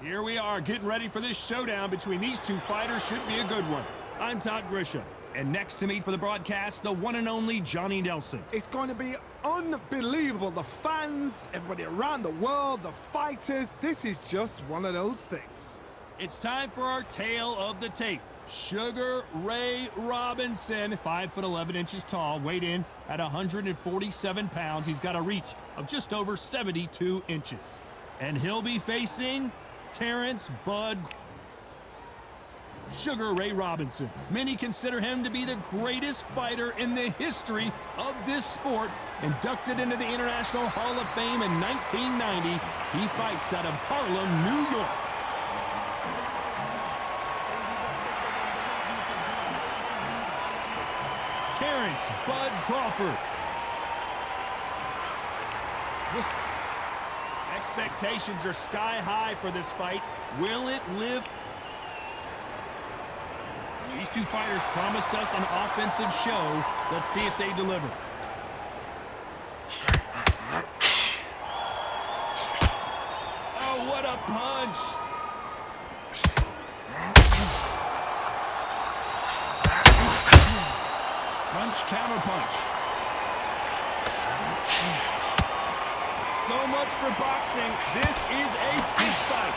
Here we are getting ready for this showdown between these two fighters. Should be a good one. I'm Todd Grisham, and next to me for the broadcast, the one and only Johnny Nelson. It's going to be unbelievable. The fans, everybody around the world, the fighters, this is just one of those things. It's time for our tale of the tape. Sugar Ray Robinson, 5'11" tall, weighed in at 147 pounds. He's got a reach of just over 72 inches. And he'll be facing Terrence Bud Sugar Ray Robinson. Many consider him to be the greatest fighter in the history of this sport. Inducted into the International Hall of Fame in 1990, he fights out of Harlem, New York. Terrence Bud Crawford. Expectations are sky high for this fight. Will it live? These two fighters promised us an offensive show. Let's see if they deliver. Oh, what a punch! Punch, counter punch. So much for boxing. This is a fist fight.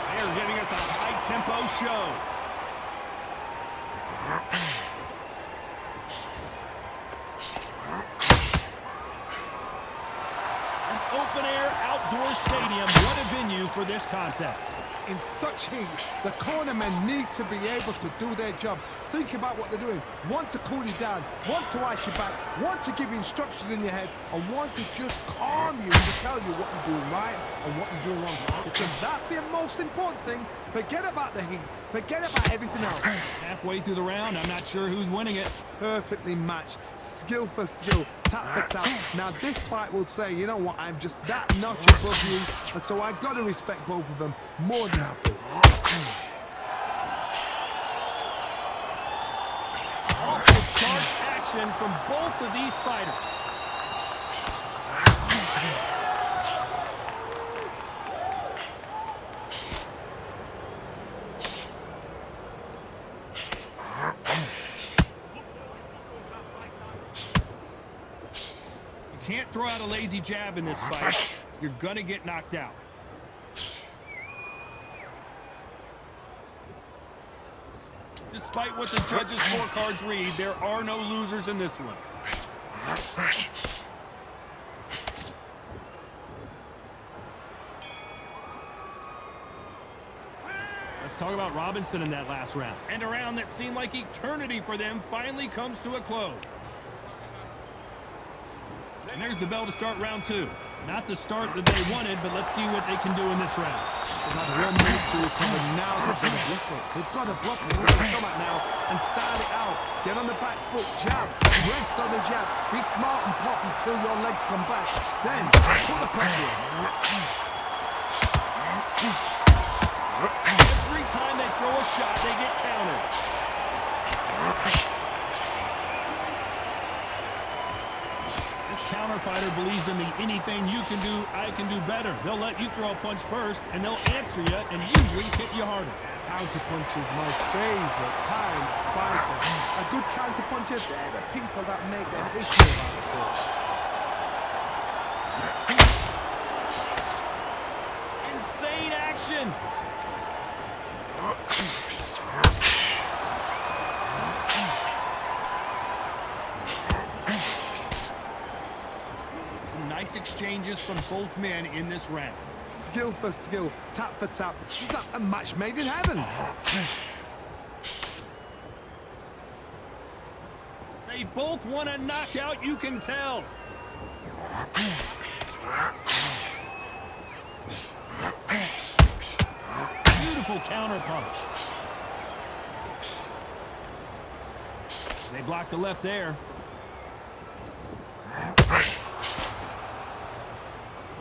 They're giving us a high-tempo show. An open-air outdoor stadium. What a venue for this contest. In such heat, the cornermen need to be able to do their job. Think about what they're doing. One to cool you down, one to ice you back, one to give you instructions in your head, and one to just calm you to tell you what you're doing right and what you're doing wrong. Because that's the most important thing. Forget about the heat. Forget about everything else. Halfway through the round, I'm not sure who's winning it. Perfectly matched. Skill for skill. Tap for tap. Now this fight will say, you know what, I'm just that notch above you, and so I've got to respect both of them more than happy. Off the charts action from both of these fighters. You can't throw out a lazy jab in this fight. You're gonna get knocked out. Despite what the judges' scorecards read, there are no losers in this one. Let's talk about Robinson in that last round. And a round that seemed like eternity for them finally comes to a close. And there's the bell to start round two. Not the start that they wanted, but let's see what they can do in this round. They've had one minute to recover. Now they've got to bluff it. They've got to bluff it. They've got to come out now and style it out. Get on the back foot, jab, rest on the jab. Be smart and pop until your legs come back. Then put the pressure on. Every time they throw a shot, they get countered. This counter fighter believes in the anything you can do, I can do better. They'll let you throw a punch first, and they'll answer you and usually hit you harder. Counter punch is my favorite kind of fighter. A good counter puncher, they're the people that make their history of our sport. Insane action. Nice exchanges from both men in this round. Skill for skill, tap for tap. It's like a match made in heaven. They both want a knockout, you can tell. Beautiful counter punch. They blocked the left there.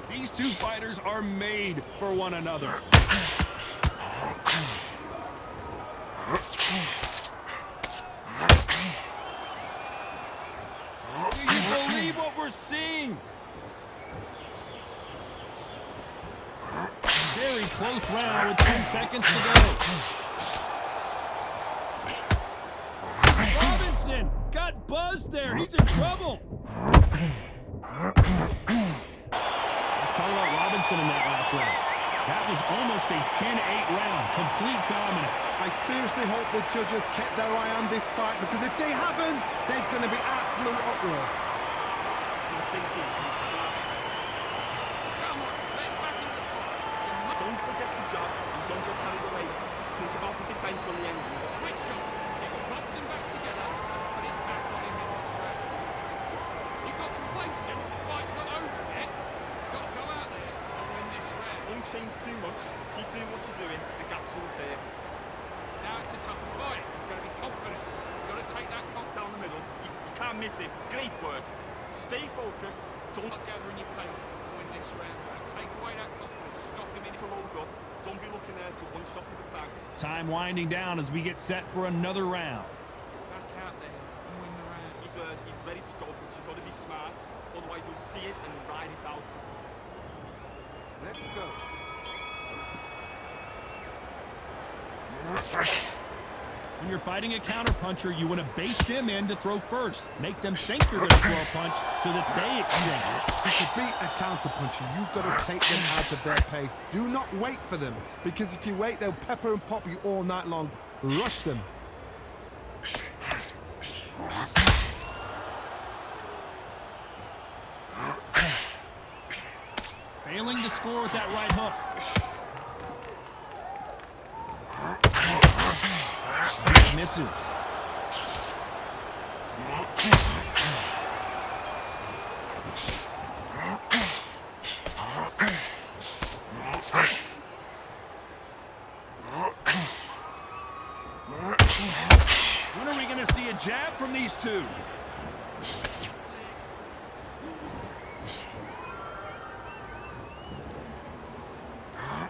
These two fighters are made for one another. Do you believe what we're seeing? close round with 10 seconds to go. Robinson got buzzed there. He's in trouble. Let's talk about Robinson in that last round. That was almost a 10-8 round. Complete dominance. I seriously hope the judges kept their eye on this fight, because if they haven't, there's going to be absolute uproar. You're thinking, he's smart. Come on, let him back into the fight. Don't forget the job and don't get carried away. Think about the defense on the end. Quick shot. Get your box him back together and put it back on him in this round. You got complacent. The fight's not over yet. You've got to go out there and win this round. Don't change too much. Keep doing what you're doing. The gaps will appear. Now it's a tougher fight. He's got to be confident. You've got to take that confidence. Down the middle. You can't miss it. Great work. Stay focused. Don't Not gathering your pace and win this round. Take away that confidence. Stop him in. to load up. Don't be looking there for one shot at a time. Time winding down as we get set for another round. Back out there and win the round. He's ready to go, but you've got to be smart. Otherwise, you'll see it and ride it out. Let's go. When you're fighting a counterpuncher, you want to bait them in to throw first. Make them think you're going to throw a punch so that they exchange. To beat a counterpuncher, you've got to take them out of their pace. Do not wait for them, because if you wait, they'll pepper and pop you all night long. Rush them. Failing to score with that right hook. Misses. When are we going to see a jab from these two?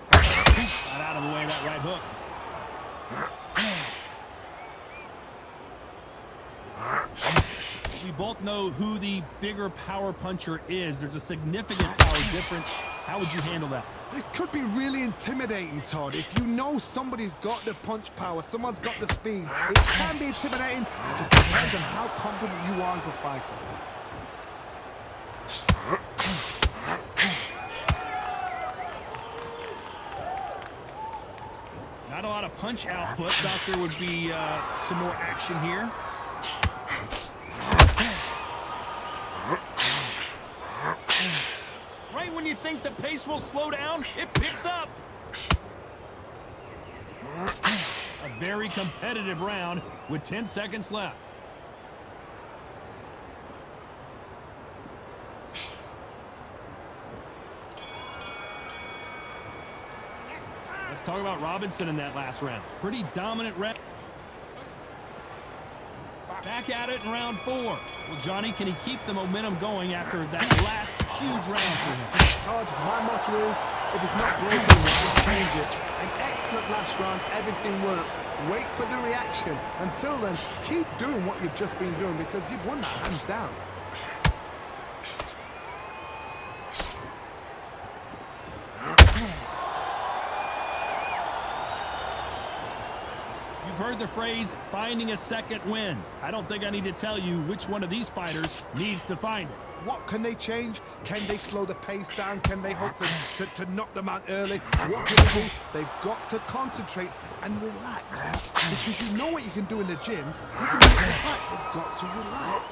Got out of the way of that right hook. We both know who the bigger power puncher is. There's a significant power difference. How would you handle that? This could be really intimidating, Todd. If you know somebody's got the punch power, someone's got the speed, it can be intimidating. It just depends on how confident you are as a fighter. Not a lot of punch output. Thought there would be some more action here. Right when you think the pace will slow down, it picks up. A very competitive round with 10 seconds left. Let's talk about Robinson in that last round. Pretty dominant round. Back at it in round 4. Well, Johnny, can he keep the momentum going after that last huge round for him? Todd, my motto is, if it's not broken, why change it? An excellent last round, everything works. Wait for the reaction. Until then, keep doing what you've just been doing, because you've won that hands down. You've heard the phrase, finding a second wind. I don't think I need to tell you which one of these fighters needs to find it. What can they change? Can they slow the pace down? Can they hope to knock them out early? What can they do? They've got to concentrate and relax. Because you know what you can do in the gym. You can do it in the fight. They've got to relax.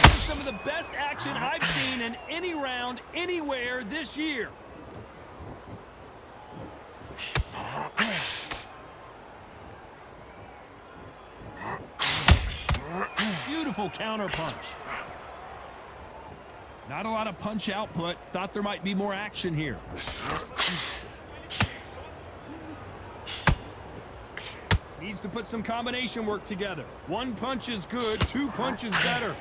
This is some of the best action I've seen in any round, anywhere this year. Beautiful counter punch. Not a lot of punch output. Thought there might be more action here. Needs to put some combination work together. One punch is good, two punches better.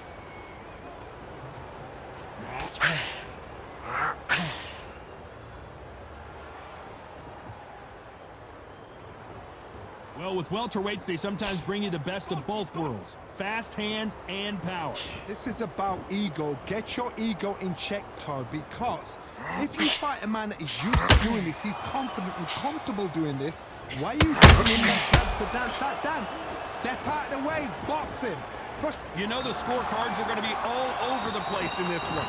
Well, with welterweights, they sometimes bring you the best of both worlds. Fast hands and power. This is about ego. Get your ego in check, Todd, because if you fight a man that is used to doing this, he's confident and comfortable doing this, why are you giving him a chance to dance that dance? Step out of the way, box him. First, You know the scorecards are going to be all over the place in this one.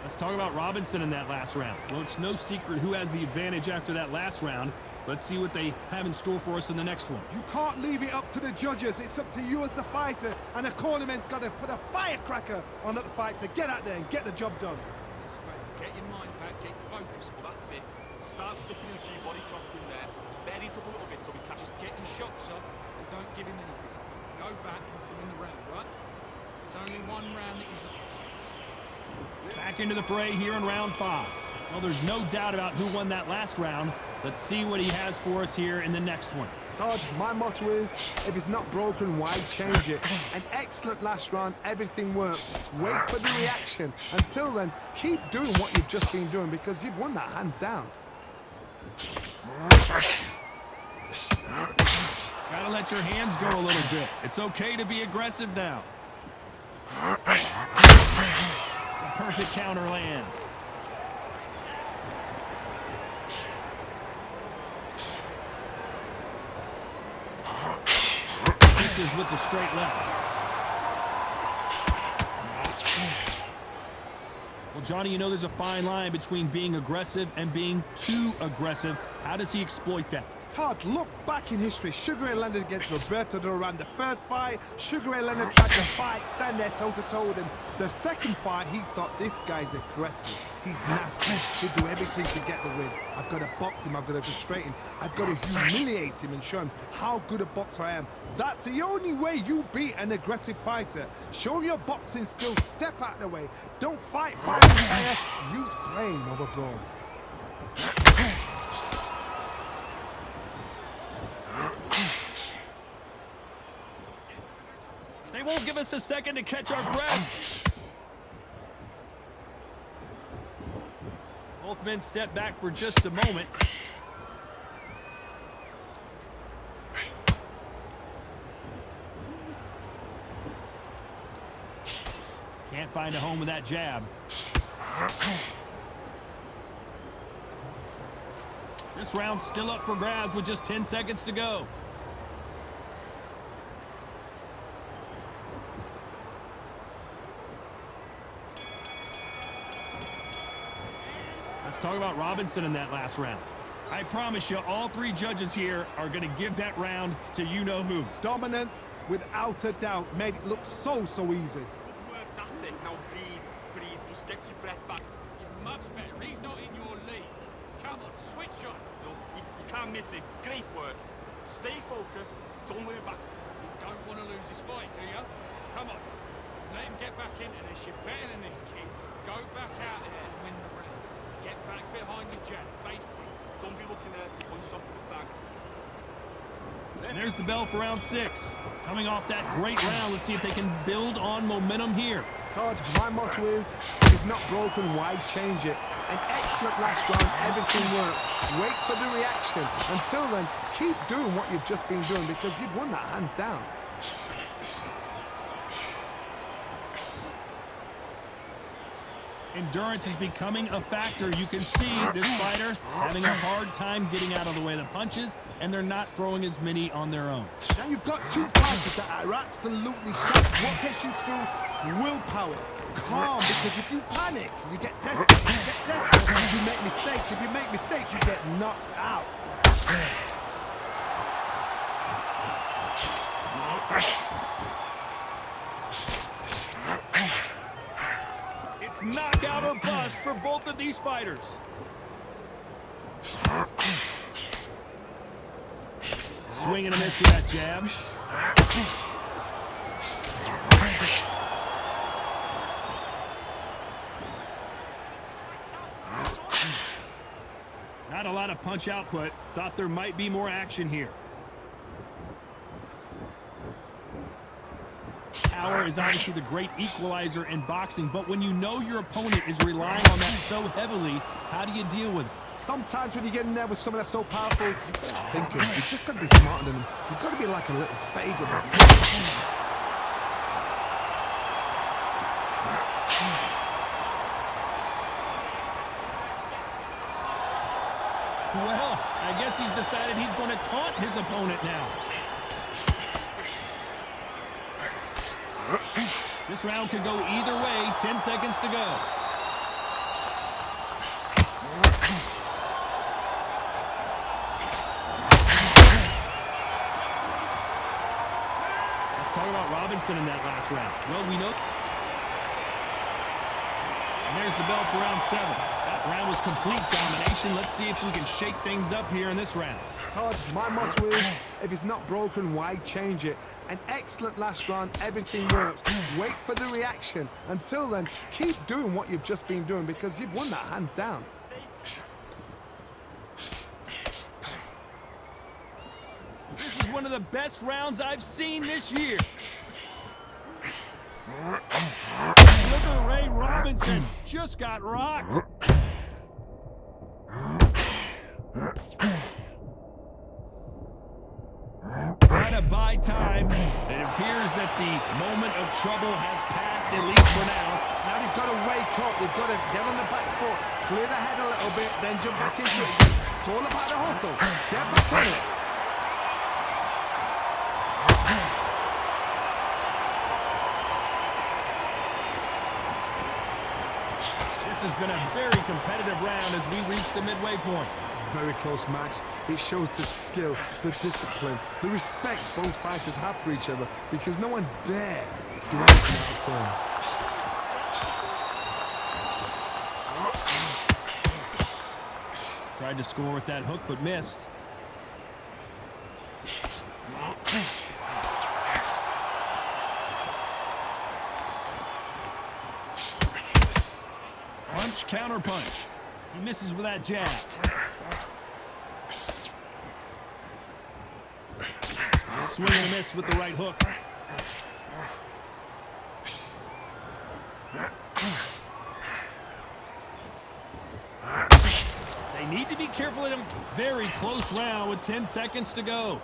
Let's talk about Robinson in that last round. Well, it's no secret who has the advantage after that last round. Let's see what they have in store for us in the next one. you can't leave it up to the judges. It's up to you as the fighter, and the cornerman's got to put a firecracker on that fight to get out there and get the job done. That's right. Get your mind back, get focused. Well, that's it. Start sticking in a few body shots in there. Berries up a little bit so we can just Get your shots off and don't give him anything. Go back and win the round, right? It's only one round that you've... Back into the fray here in round 5. Well, there's no doubt about who won that last round. Let's see what he has for us here in the next one. Todd, my motto is, if it's not broken, why change it? An excellent last round, everything worked. Wait for the reaction. Until then, keep doing what you've just been doing because you've won that hands down. Gotta let your hands go a little bit. It's okay to be aggressive now. The perfect counter lands. Misses with the straight left. Well, Johnny, you know there's a fine line between being aggressive and being too aggressive. How does he exploit that? Todd, look back in history. Sugar Ray Leonard against Roberto Duran. The first fight, Sugar Ray Leonard tried to fight, stand there toe-to-toe with him. The second fight, he thought, this guy's aggressive. He's nasty. He'll do everything to get the win. I've got to box him. I've got to frustrate him. I've got to humiliate him and show him how good a boxer I am. That's the only way you beat an aggressive fighter. Show him your boxing skills. Step out of the way. Don't fight fire. Use brain over brawn. They won't give us a second to catch our breath. Both men step back for just a moment. Can't find a home with that jab. This round's still up for grabs with just 10 seconds to go. Let's talk about Robinson in that last round. I promise you, all three judges here are going to give that round to you-know-who. Dominance, without a doubt, made it look so easy. Good work, that's it. Now breathe, just get your breath back. You're much better. He's not in your league. Come on, switch on. No, you can't miss it. Great work. Stay focused, don't worry back. You don't want to lose this fight, do you? Come on. Let him get back into this. You're better than this, kid. Go back out there and win the round. Get back behind the jab. Basic. Don't be looking there for one shot at a time. And there's the bell for round 6. Coming off that great round, let's see if they can build on momentum here. Todd, my motto is, if it's not broken, why change it? An excellent last round, everything works. Wait for the reaction. Until then, keep doing what you've just been doing because you've won that hands down. Endurance is becoming a factor. You can see this fighter having a hard time getting out of the way of the punches, and they're not throwing as many on their own. Now you've got two fighters that are absolutely sharp. What gets you through? Willpower. Calm, because if you panic, you get desperate. You make mistakes. If you make mistakes, you get knocked out. It's knockout or bust for both of these fighters. Swing and a miss with that jab. Not a lot of punch output. Thought there might be more action here. power is obviously the great equalizer in boxing, but when you know your opponent is relying on that so heavily, how do you deal with it? Sometimes when you get in there with someone that's so powerful, you've got to think of it. You've just got to be smarter than them. You've got to be like a little favourite. Well, I guess he's decided he's going to taunt his opponent now. This round could go either way. 10 seconds to go. Let's talk about Robinson in that last round. Well, we know. And there's the bell for round 7. That round was complete domination. Let's see if we can shake things up here in this round. Todd, my motto is, if it's not broken, why change it? An excellent last round, everything works. Wait for the reaction. Until then, keep doing what you've just been doing because you've won that hands down. This is one of the best rounds I've seen this year. Sugar Ray Robinson just got rocked. Trying to buy time. It appears that the moment of trouble has passed, at least for now. Now they've got to wake up. They've got to get on the back foot, clear the head a little bit, then jump back into it again. It's all about the hustle. Get back on it. This has been a very competitive round as we reach the midway point. Very close match. It shows the skill, the discipline, the respect both fighters have for each other because no one dare do anything out of turn. Tried to score with that hook, but missed. Punch, counter punch. He misses with that jab. Swing and a miss with the right hook. They need to be careful in a very close round with 10 seconds to go.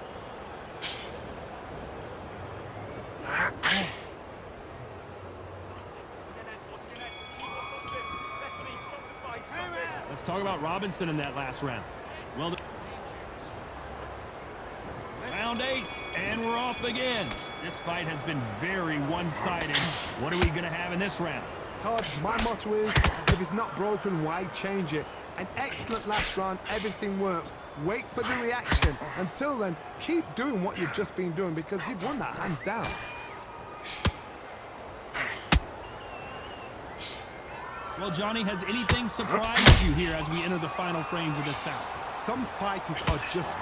Let's talk about Robinson in that last round. Well, round 8, and we're off again. This fight has been very one-sided. What are we going to have in this round? Todd, my motto is, if it's not broken, why change it? An excellent last round, everything works. Wait for the reaction. Until then, keep doing what you've just been doing because you've won that hands down. Well, Johnny, has anything surprised you here as we enter the final frames of this bout? Some fighters are just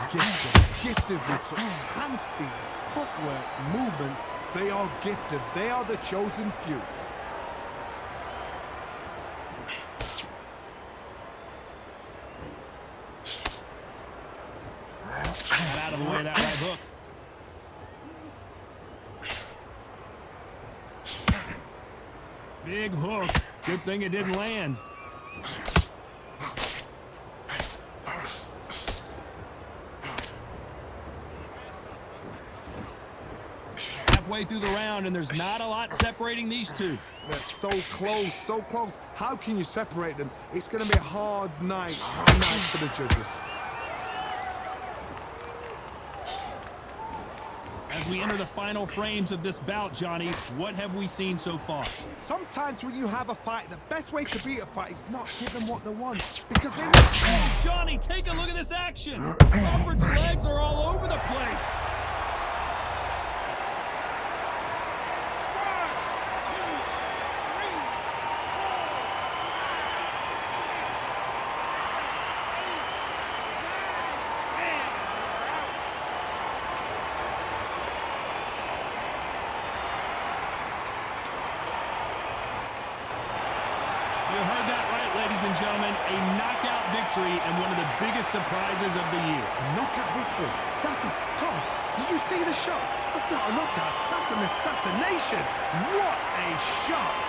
gifted with such hand speed, footwork, movement. They are gifted. They are the chosen few. Out of the way of that right hook. Big hook. Good thing it didn't land. Halfway through the round, and there's not a lot separating these two. They're so close, so close. How can you separate them? It's going to be a hard night tonight for the judges. As we enter the final frames of this bout, Johnny, what have we seen so far? Sometimes when you have a fight, the best way to beat a fight is not give them what they want. Because they Oh, Johnny, take a look at this action. Crawford's legs are all over the place. You heard that right, ladies and gentlemen. A knockout victory and one of the biggest surprises of the year. A knockout victory. That is, God, did you see the shot? That's not a knockout. That's That's an assassination. What a shot.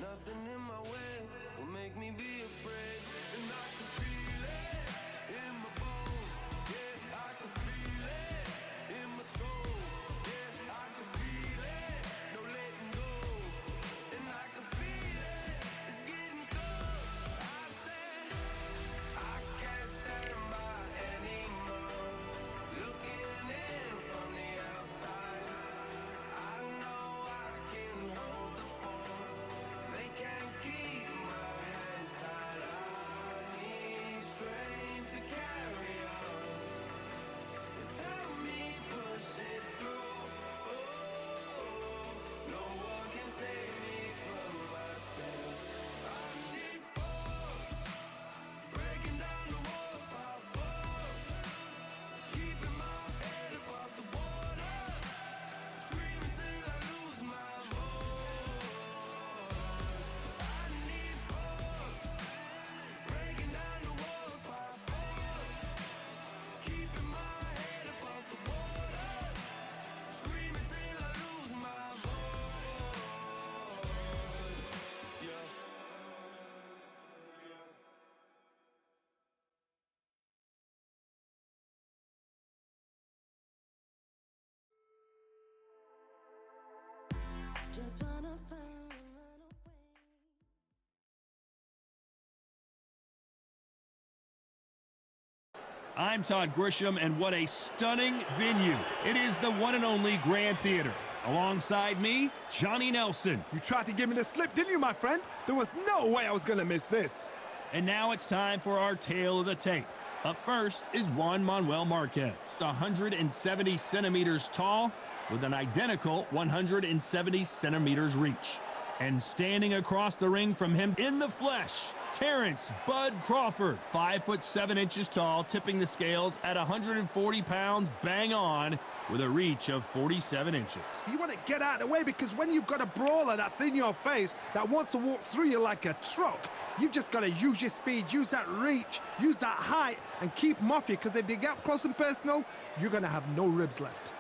Nothing in my way will make me be afraid. And I can feel it in my bones. Yeah, I can feel it in my soul. Yeah, I can feel it, no letting go. And I can feel it, it's getting close. I said, I can't stand by anymore. Looking in from the outside, I know I can hold the phone. They can't keep my hands tied. I need strength to carry on without me pushing through. Oh, no one can save me from myself. I need force, breaking down the walls by force, keeping my head above the water, screaming till I lose my voice. I need force, breaking down the walls by force, keeping my head above the water, screaming till I lose my voice. Yeah. Just wanna find and run away. I'm Todd Grisham, and what a stunning venue. It is the one and only Grand Theater. Alongside me, Johnny Nelson. You tried to give me the slip, didn't you, my friend? There was no way I was going to miss this. And now it's time for our tale of the tape. Up first is Juan Manuel Marquez, 170 centimeters tall with an identical 170 centimeters reach. And standing across the ring from him in the flesh, Terrence Bud Crawford, 5'7" tall, tipping the scales at 140 pounds bang on with a reach of 47 inches. You want to get out of the way because when you've got a brawler that's in your face that wants to walk through you like a truck, you've just got to use your speed, use that reach, use that height, and keep them off you, because if they get up close and personal, you're going to have no ribs left.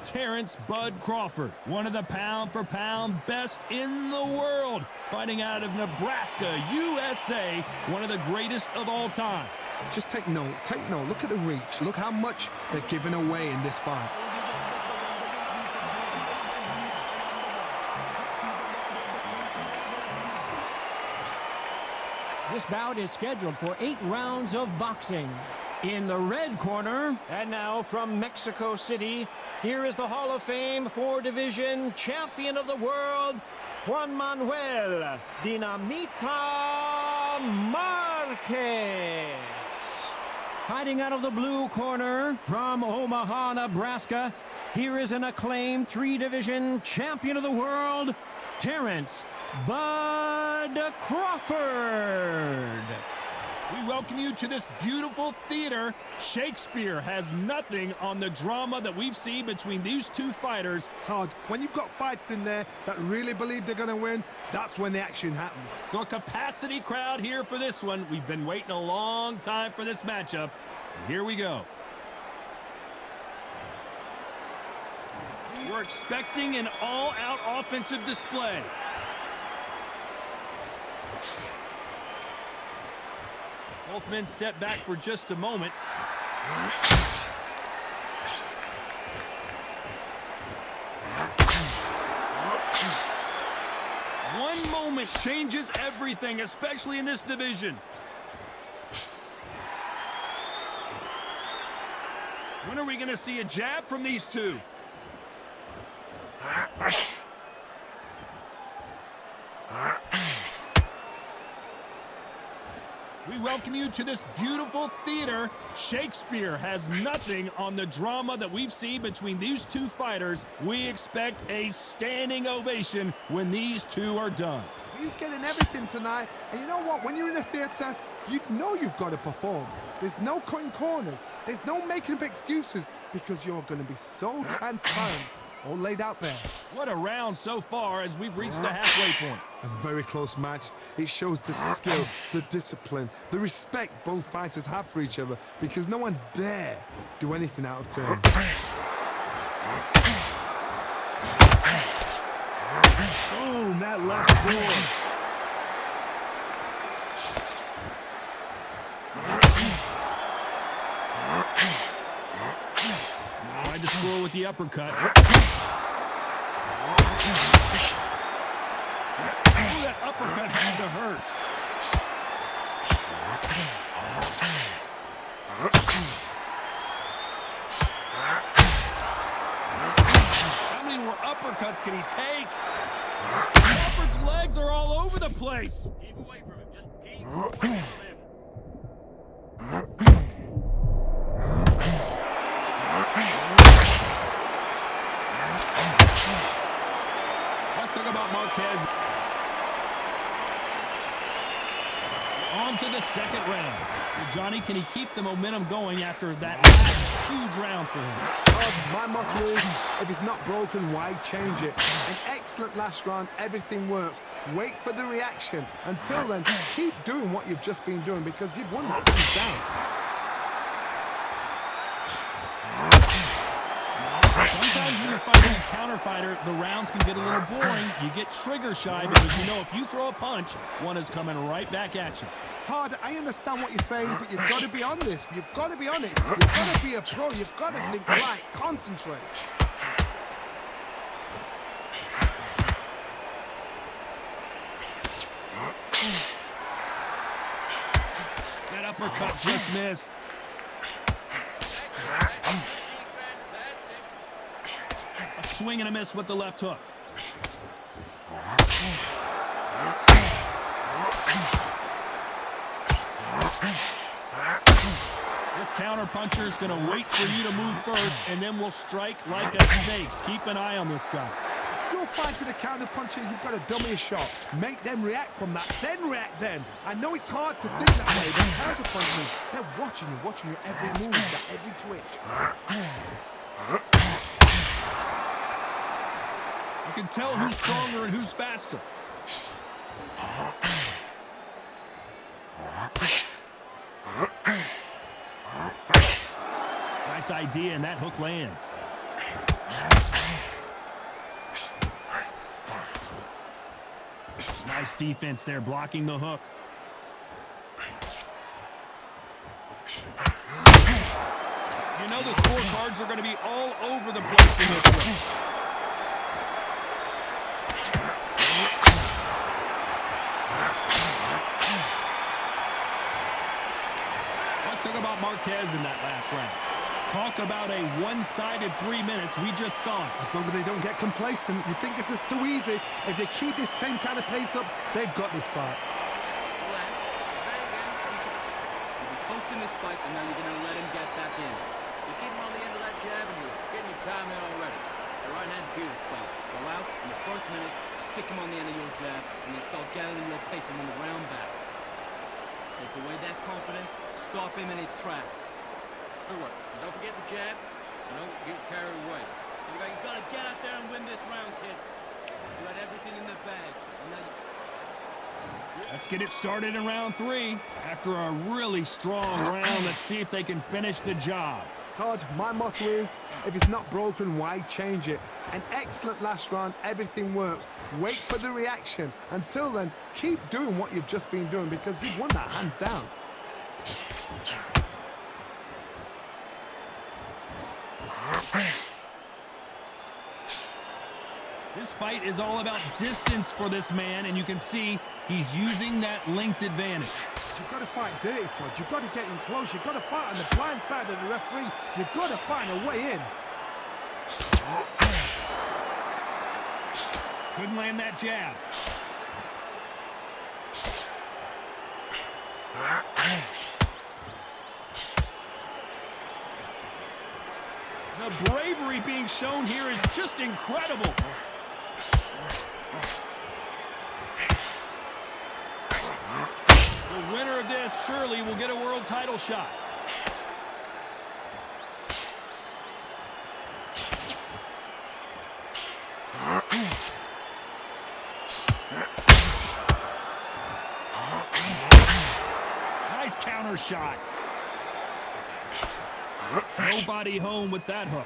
Terrence Bud Crawford, one of the pound-for-pound best in the world, fighting out of Nebraska, USA, one of the greatest of all time. Just take note, look at the reach, look how much they're giving away in this fight. This bout is scheduled for 8 rounds of boxing. In the red corner, and now from Mexico City, here is the Hall of Fame 4-division champion of the world, Juan Manuel Dinamita Marquez. Fighting out of the blue corner from Omaha, Nebraska, here is an acclaimed 3-division champion of the world, Terrence Bud Crawford. We welcome you to this beautiful theater. Shakespeare has nothing on the drama that we've seen between these two fighters. Todd, when you've got fights in there that really believe they're going to win, that's when the action happens. So a capacity crowd here for this one. We've been waiting a long time for this matchup. And here we go. We're expecting an all-out offensive display. Both men step back for just a moment. One moment changes everything, especially in this division. When are we going to see a jab from these two? We welcome you to this beautiful theater. Shakespeare has nothing on the drama that we've seen between these two fighters. We expect a standing ovation when these two are done. You're getting everything tonight, and you know what? When you're in a theater, you know you've got to perform. There's no cutting corners. There's no making up excuses, because you're going to be so transparent. All laid out there. What a round so far as we've reached the halfway point. A very close match. It shows the skill, the discipline, the respect both fighters have for each other, because no one dare do anything out of turn. Boom, that left scores. Tried to score with the uppercut. Ooh, that uppercut had to hurt. How many more uppercuts can he take? Crawford's legs are all over the place. Keep away from him. Just keep away from him. Let's talk about Marquez. On to the second round. Well, Johnny, can he keep the momentum going after that last huge round for him? My motto is, if it's not broken, why change it? An excellent last round, everything works. Wait for the reaction. Until then, keep doing what you've just been doing, because you've won the hands down. Sometimes when you're fighting a counter fighter, the rounds can get a little boring. You get trigger shy because you know if you throw a punch, one is coming right back at you. Todd, I understand what you're saying, but you've got to be on this. You've got to be on it. You've got to be a pro. You've got to think right. Concentrate. That uppercut just missed. A swing and a miss with the left hook. This counter puncher is going to wait for you to move first, and then will strike like a snake. Keep an eye on this guy. You're fighting a counter puncher, you've got to dummy a shot. Make them react from that, then react then. I know it's hard to think that way, but counter punchers, they're watching your every move, every twitch. You can tell who's stronger and who's faster. Nice idea, and that hook lands. Nice defense there, blocking the hook. You know the scorecards are going to be all over the place in this one. talk about Marquez in that last round. Talk about a one-sided 3 minutes. We just saw it. As long as they don't get complacent, you think this is too easy. If they keep this same kind of pace up, they've got this fight. You've been close in this fight, and now you're going to let him get back in. Just keep him on the end of that jab, and you're getting your time in already. The right hand's beautiful. Go out in the first minute, stick him on the end of your jab, and then start gathering your pace and win the round back. Take away that confidence, stop him in his tracks. Good work. And don't forget the jab. Don't get carried away. You gotta get out there and win this round, kid. You had everything in the bag. And now Let's get it started in round 3. After a really strong round, let's see if they can finish the job. Todd, my motto is, if it's not broken, why change it? An excellent last round, everything works. Wait for the reaction. Until then, keep doing what you've just been doing because you've won that hands down. This fight is all about distance for this man, and you can see he's using that length advantage. You've got to fight dirty, Todd. You've got to get in close. You've got to fight on the blind side of the referee. You've got to find a way in. Couldn't land that jab. The bravery being shown here is just incredible. The winner of this surely will get a world title shot. Nice counter shot. Nobody home with that hook.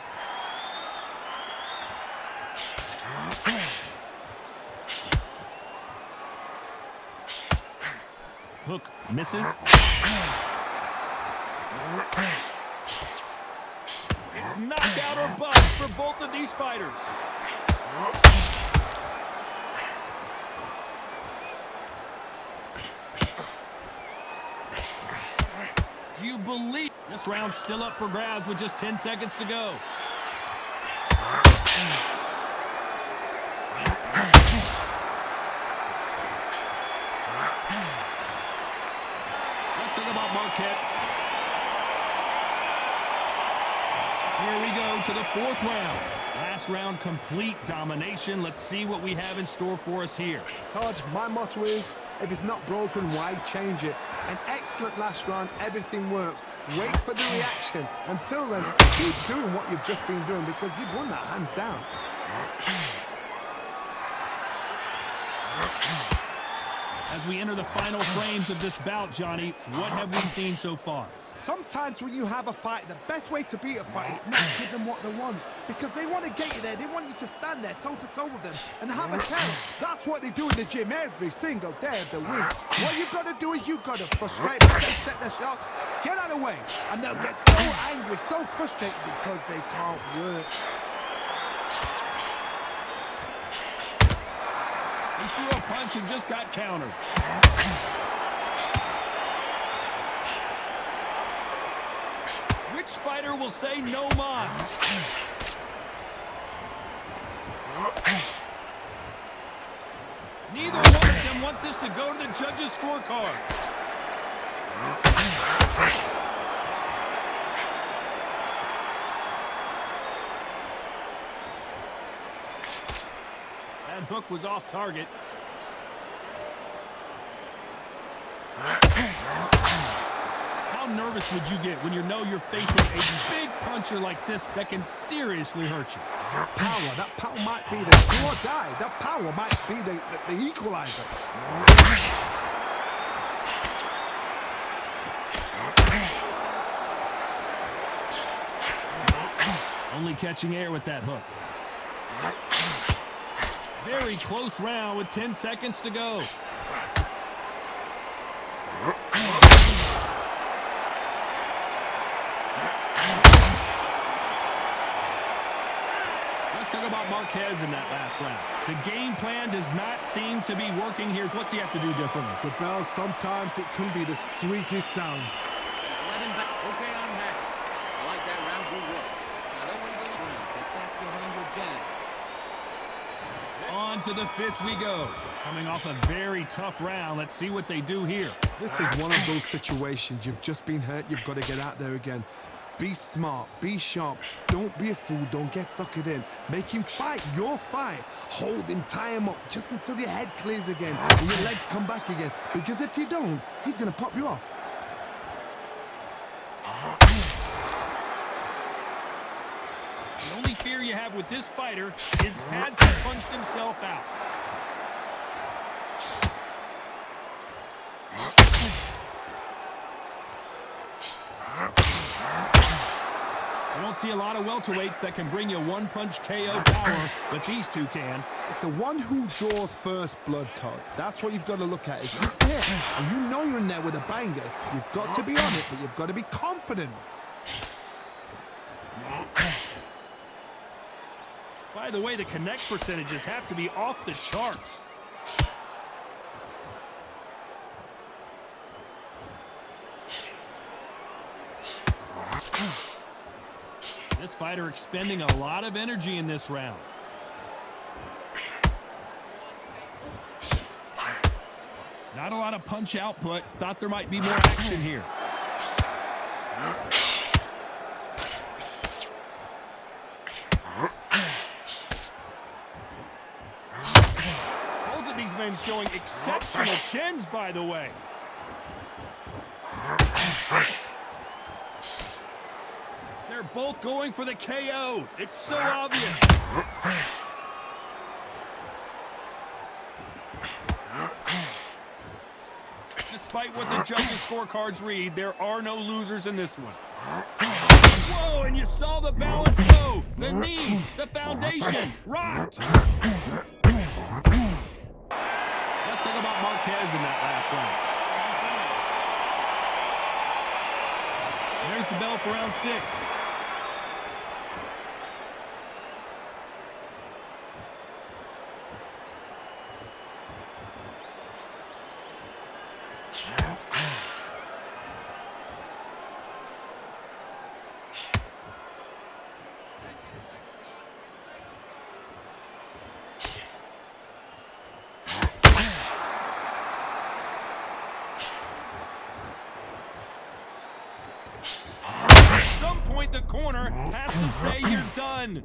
Hook misses. It's knockout or bust for both of these fighters. Do you believe this round's still up for grabs with just 10 seconds to go? Let's talk about Marquez. Here we go to the 4th round. Last round, complete domination. Let's see what we have in store for us here. Todd, my motto is, if it's not broken, why change it? An excellent last round, everything works. Wait for the reaction. Until then, keep doing what you've just been doing because you've won that hands down. As we enter the final frames of this bout, Johnny, what have we seen so far? Sometimes when you have a fight, the best way to beat a fight is not give them what they want. Because they want to get you there. They want you to stand there toe-to-toe with them and have a tell. That's what they do in the gym every single day of the week. What you've got to do is you've got to frustrate them, set their shots, get out of the way. And they'll get so angry, so frustrated because they can't work. He threw a punch and just got countered. Which fighter will say no mas? Neither one of them want this to go to the judges' scorecards. That hook was off target. How nervous would you get when you know you're facing a big puncher like this that can seriously hurt you? That power might be the do or die. That power might be the equalizer. Only catching air with that hook. Very close round with 10 seconds to go. Let's talk about Marquez in that last round. The game plan does not seem to be working here. What's he have to do differently? The bell, sometimes it can be the sweetest sound. Let him back. into the fifth we go. Coming off a very tough round. Let's see what they do here. This is one of those situations. You've just been hurt. You've got to get out there again. Be smart. Be sharp. Don't be a fool. Don't get suckered in. Make him fight your fight. Hold him. Tie him up just until your head clears again and your legs come back again. Because if you don't, he's going to pop you off. The only fear you have with this fighter is has he punched himself out? You don't see a lot of welterweights that can bring you one-punch KO power, but these two can. It's the one who draws first blood, Todd. That's what you've got to look at. If you hit and you know you're in there with a banger, you've got to be on it, but you've got to be confident. By the way, the connect percentages have to be off the charts. This fighter expending a lot of energy in this round. Not a lot of punch output. Thought there might be more action here. Both of these men showing exceptional chins, by the way. They're both going for the KO. It's so obvious. Despite what the judges' scorecards read, there are no losers in this one. Whoa, and you saw the balance go. The knees, the foundation, rocked. Let's talk about Marquez in that last round. There's the bell for round 6. The corner has to say you're done.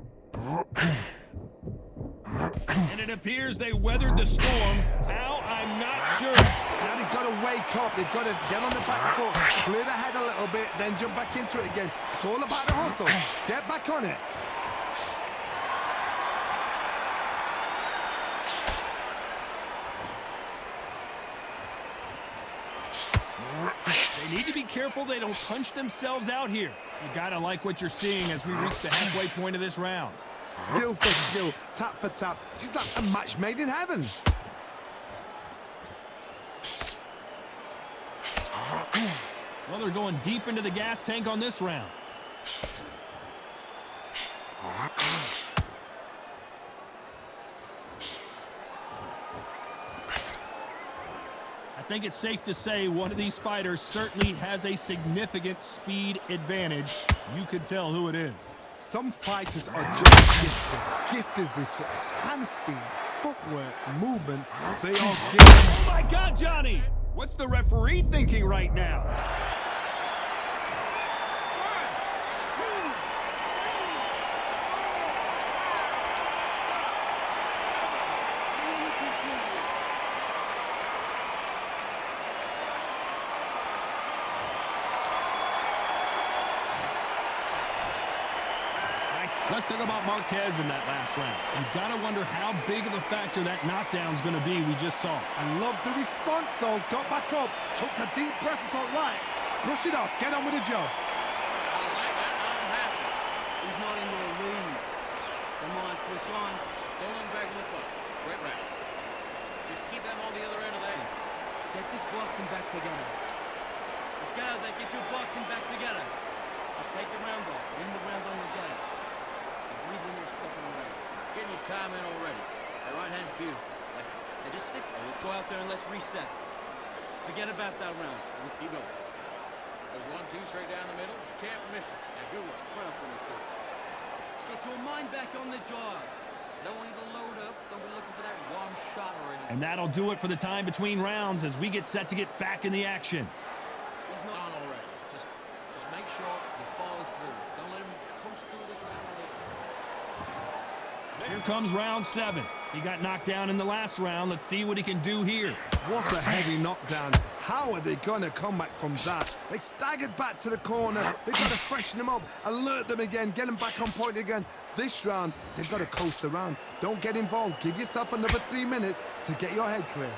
And it appears they weathered the storm. How? I'm not sure. Now they've got to wake up. They've got to get on the back foot, clear the head a little bit, then jump back into it again. It's all about the hustle. Get back on it. They need to be careful they don't punch themselves out here. You gotta like what you're seeing as we reach the halfway point of this round. Skill for skill, tap for tap. She's like a match made in heaven. Well, they're going deep into the gas tank on this round. I think it's safe to say one of these fighters certainly has a significant speed advantage. You could tell who it is. Some fighters are just gifted with such hand speed, footwork, movement. They are gifted. Oh my God, Johnny! What's the referee thinking right now? Let's talk about Marquez in that last round. You've got to wonder how big of a factor that knockdown's going to be we just saw. I love the response, though. Got back up, took a deep breath and thought, right, brush it off, get on with the job. I like that. I'm happy. He's not in your league. Come on, switch on. Don't let him back in the fight. Great round. Just keep them on the other end of that. Get this boxing back together. Let's go, then get your boxing back together. Just take the round off. Win the round on the jab. Breathe when you're stepping around. Getting your time in already. That right hand's beautiful. Now just stick. Let's go out there and let's reset. Forget about that round. Keep going. There's 1, 2 straight down the middle. You can't miss it. Now good work. Round for me, kid. Get your mind back on the job. I don't want you to load up. Don't be looking for that one shot or anything. And that'll do it for the time between rounds as we get set to get back in the action. He's not on already. Just make sure you follow through. Don't let him coast through this round. Here comes round 7. He got knocked down in the last round. Let's see what he can do here. What a heavy knockdown. How are they going to come back from that? They staggered back to the corner. They've got to freshen them up, alert them again, get them back on point again. This round, they've got to coast around. Don't get involved. Give yourself another 3 minutes to get your head clear.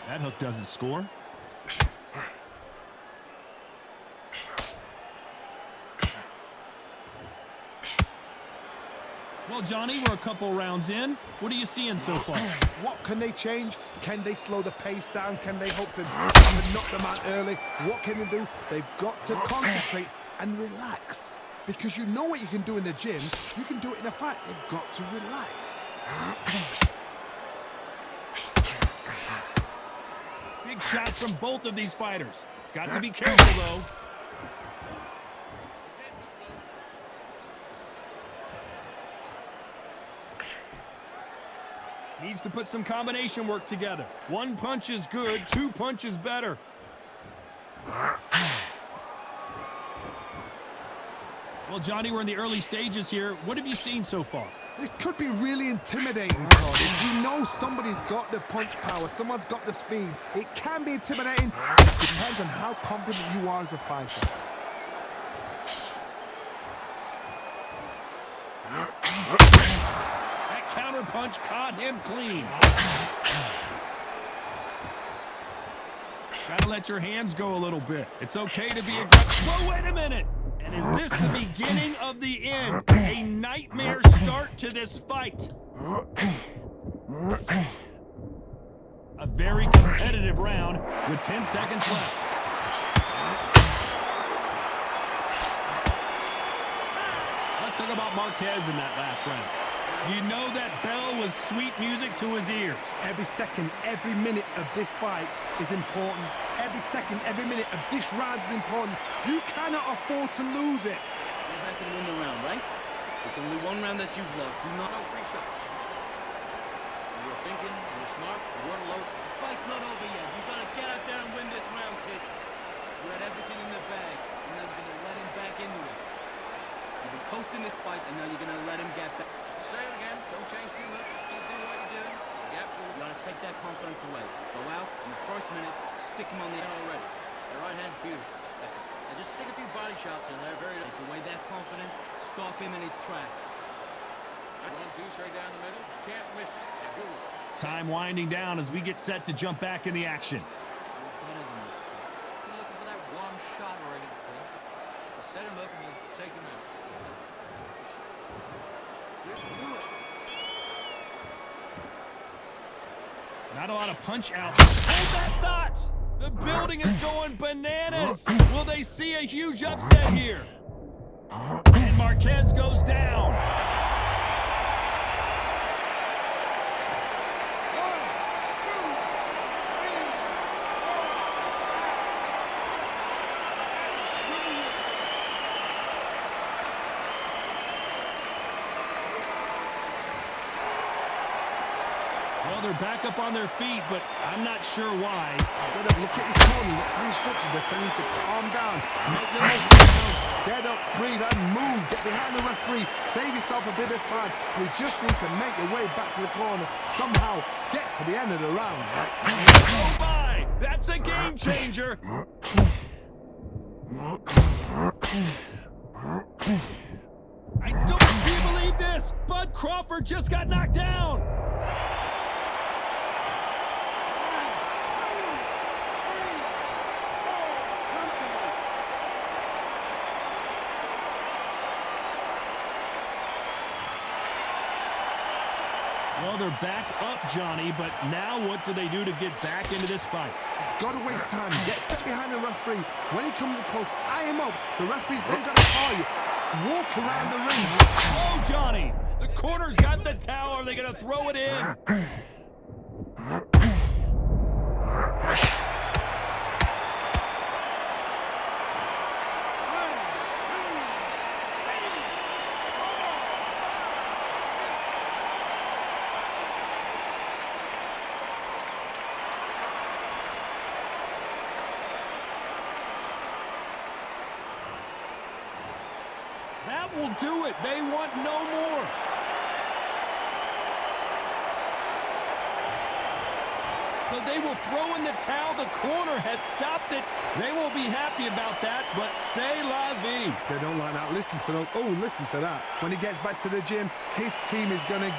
That hook doesn't score. Well, Johnny, we're a couple rounds in. What are you seeing so far? What can they change? Can they slow the pace down? Can they hope to knock them out early? What can they do? They've got to concentrate and relax. Because you know what you can do in the gym. You can do it in a fight. They've got to relax. Big shots from both of these fighters. Got to be careful, though. Needs to put some combination work together. One punch is good, 2 punches better. Well, Johnny, we're in the early stages here. What have you seen so far? This could be really intimidating, Todd. If you know somebody's got the punch power, someone's got the speed, it can be intimidating. It depends on how confident you are as a fighter. That counter punch caught him clean. Gotta let your hands go a little bit. It's okay to be aggressive. Whoa, wait a minute! And is this the beginning of the end? A nightmare start to this fight. A very competitive round with 10 seconds left. Let's talk about Marquez in that last round. You know that bell was sweet music to his ears. Every second, every minute of this fight is important. Every second, every minute of this round is important. You cannot afford to lose it. Go back and win the round, right? There's only one round that you've lost. Do not... No free shots. You were thinking, you were smart, you weren't low. The fight's not over yet. You gotta get out there and win this round, kid. You had everything in the bag, and now you're gonna let him back into it. You've been coasting this fight, and now you're gonna let him get back. Say it again. Don't change too much. Just keep doing what you're doing. You absolutely You gotta take that confidence away. Go out in the first minute, stick him on the got already. The right hand's beautiful. That's it. Now just stick a few body shots in there. Take away that confidence, stop him in his tracks. 1, 2, straight down the middle. You can't miss it. Yeah, good one. Time winding down as we get set to jump back in the action. You're better than this, kid. You're looking for that one shot or anything. You set him up and you take him out. Not a lot of punch out. Hold that thought! The building is going bananas! Will they see a huge upset here? And Marquez goes down. Well, they're back up on their feet, but I'm not sure why. Get up, look at his corner, look at the instructions. They're telling him to calm down, make the most of it. Get up, breathe, and move. Get behind the referee. Save yourself a bit of time. You just need to make your way back to the corner. Somehow get to the end of the round. Oh my! That's a game changer! I don't... Do you believe this? Bud Crawford just got knocked down! Well, they're back up, Johnny, but now what do they do to get back into this fight? He's got to waste time. Get step behind the referee. When he comes close, tie him up. The referee's then got to call you. Walk around the ring. Oh, Johnny! The corner's got the towel. Are they going to throw it in? That will do it. They want no more. So they will throw in the towel. The corner has stopped it. They won't be happy about that, but c'est la vie. They don't like that. Listen to them. Oh, listen to that. When he gets back to the gym, his team is going to